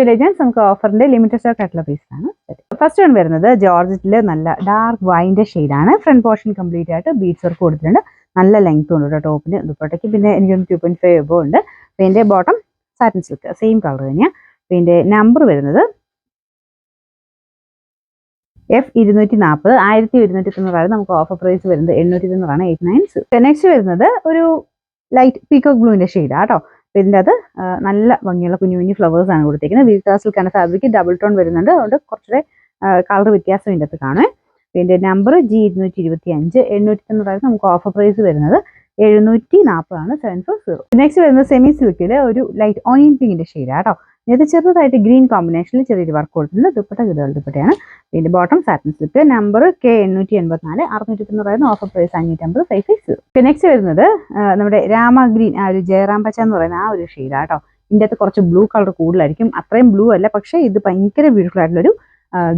Legends നമുക്ക് ഓഫറിന്റെ limited stock ആയിട്ടുള്ള പീസാണ്. ഫസ്റ്റ് വൺ വരുന്നത് ജോർജറ്റിൽ നല്ല ഡാർക്ക് വൈൻ്റെ ഷെയ്ഡാണ്. ഫ്രണ്ട് പോർഷൻ കംപ്ലീറ്റ് ആയിട്ട് ബീഡ്സ് വർക്ക് കൊടുത്തിട്ടുണ്ട്. നല്ല ലെങ്ത് ഉണ്ട് കേട്ടോ ടോപ്പിന് ദുപ്പട്ടയ്ക്ക്. പിന്നെ എനിക്കൊന്ന് 2.5 എബോ ഉണ്ട്. പിന്നെ bottom satin silk same colour തന്നെയാണ്. പിന്നെ നമ്പർ വരുന്നത് F240 1190 നമുക്ക് ഓഫർ പ്രൈസ് വരുന്നത് 890 89. നെക്സ്റ്റ് വരുന്നത് ഒരു ലൈറ്റ് പീക്കോക്ക് ബ്ലൂവിന്റെ ഷെയ്ഡാണ് കേട്ടോ. ഇതിൻ്റെ അത് നല്ല ഭംഗിയുള്ള കുഞ്ഞു കുഞ്ഞു ഫ്ലവേഴ്സ് ആണ് കൊടുത്തിരിക്കുന്നത്. വീക്കാ സിൽക്കാണ് ഫാബ്രിക്, ഡബിൾ ടോൺ വരുന്നുണ്ട്. അതുകൊണ്ട് കുറച്ചുകൂടെ കളർ വ്യത്യാസം ഇതിൻ്റെ അകത്ത് കാണുമേ. പിന്നെ നമ്പർ G225 890 നമുക്ക് ഓഫർ പ്രൈസ് വരുന്നത് 740 740. നെക്സ്റ്റ് വരുന്നത് സെമി സിൽക്കിൽ ഒരു ലൈറ്റ് ഓയിൻ പിങ്കിന്റെ ഷെയ്ഡാണ് കേട്ടോ. ഇത് ചെറുതായിട്ട് ഗ്രീൻ കോമ്പിനേഷനിൽ ചെറിയൊരു വർക്ക് കൊടുത്തിട്ടുണ്ട്. ദുപ്പട്ട ഗുരുവാൾ ദുപ്പട്ടയാണ്. പിന്നെ bottom satin silk. Number K884 690 offer price 550 550. പിന്നെ നെക്സ്റ്റ് വരുന്നത് നമ്മുടെ രാമ ഗ്രീൻ, ആ ഒരു ജയറാം പച്ച എന്ന് പറയുന്ന ആ ഒരു ഷെയ്ഡാണ് കേട്ടോ. ഇതിൻ്റെ അകത്ത് കുറച്ച് ബ്ലൂ കളർ കൂടുതലായിരിക്കും. അത്രയും ബ്ലൂ അല്ല, പക്ഷേ ഇത് ഭയങ്കര ബ്യൂട്ടിഫുൾ ആയിട്ടുള്ളൊരു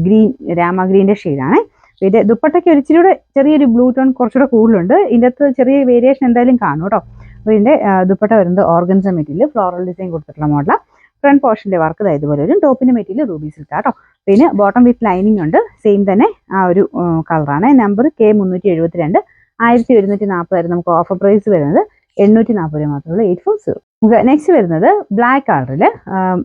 ഗ്രീൻ, രാമ ഗ്രീൻ്റെ ഷെയ്ഡാണ്. പിന്നെ ദുപ്പട്ടയ്ക്ക് ഒരിച്ചിരിയുടെ ചെറിയൊരു ബ്ലൂ ടോൺ കുറച്ചുകൂടെ കൂടുതലുണ്ട്. ഇതിൻ്റെ അകത്ത് ചെറിയ വേരിയേഷൻ എന്തായാലും കാണും കേട്ടോ. അപ്പോൾ ഇതിൻ്റെ ദുപ്പട്ട വരുന്നത് ഓർഗൻസ മെറ്റീരിയൽ ഫ്ലോറൽ ഡിസൈൻ കൊടുത്തിട്ടുള്ള മോഡലാണ്. ഫ്രണ്ട് പോർഷൻ്റെ വർക്ക് ഇതുപോലെ വരും. ടോപ്പിൻ്റെ മെറ്റീരിയൽ റൂബി സിൽക്ക് കേട്ടോ. പിന്നെ ബോട്ടം വിത്ത് ലൈനിങ് ഉണ്ട്. സെയിം തന്നെ ആ ഒരു കളറാണ്. നമ്പർ K372 1140 നമുക്ക് ഓഫർ പ്രൈസ് വരുന്നത് 840 മാത്രമേ 840. നെക്സ്റ്റ് വരുന്നത് ബ്ലാക്ക് കളറിൽ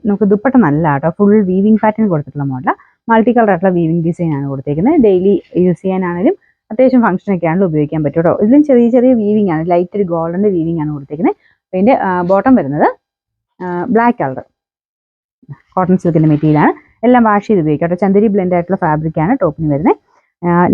നമുക്ക് ദുപ്പട്ട നല്ല കേട്ടോ. ഫുൾ വീവിംഗ് പാറ്റേൺ കൊടുത്തിട്ടുള്ള മോഡലാണ്. മൾട്ടി കളർ ആയിട്ടുള്ള വീവിംഗ് ഡിസൈൻ ആണ് കൊടുത്തേക്കുന്നത്. ഡെയിലി യൂസ് ചെയ്യാനാണെങ്കിലും അത്യാവശ്യം ഫംഗ്ഷനൊക്കെ ആണെങ്കിലും ഉപയോഗിക്കാൻ പറ്റും കേട്ടോ. ഇതിലും ചെറിയ ചെറിയ വീവിംഗ് ആണ്, ലൈറ്റ് ഒരു ഗോൾഡൻ്റെ വീവിംഗ് ആണ് കൊടുത്തേക്കുന്നത്. അതിൻ്റെ ബോട്ടം വരുന്നത് ബ്ലാക്ക് കളർ കോട്ടൺ സിൽക്കിൻ്റെ മെറ്റീരിയലാണ്. എല്ലാം വാഷ് ചെയ്ത് ഉപയോഗിക്കാം കേട്ടോ. ചന്ദേരി ബ്ലെൻഡ് ആയിട്ടുള്ള ഫാബ്രിക്കാണ് ടോപ്പിന് വരുന്നത്.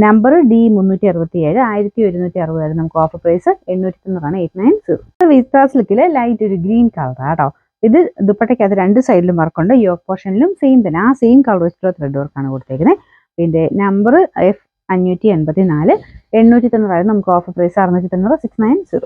നമ്പർ D367 1160 നമുക്ക് ഓഫർ പ്രൈസ് 890 890. വിസ്താ സിൽക്കിൽ ലൈറ്റ് ഒരു ഗ്രീൻ കളറാണ് കേട്ടോ. ഇത് ദുപ്പട്ടയ്ക്കകത്ത് രണ്ട് സൈഡിലും വർക്കുണ്ട്. യോക്ക് പോർഷനിലും സെയിം തന്നെ ആ സെയിം കളർ വെച്ചിട്ടുള്ള ത്രെഡ് വർക്കാണ് കൊടുത്തേക്കുന്നത്. പിന്നെ നമ്പർ F584 890 നമുക്ക് ഓഫർ പ്രൈസ് 690 690.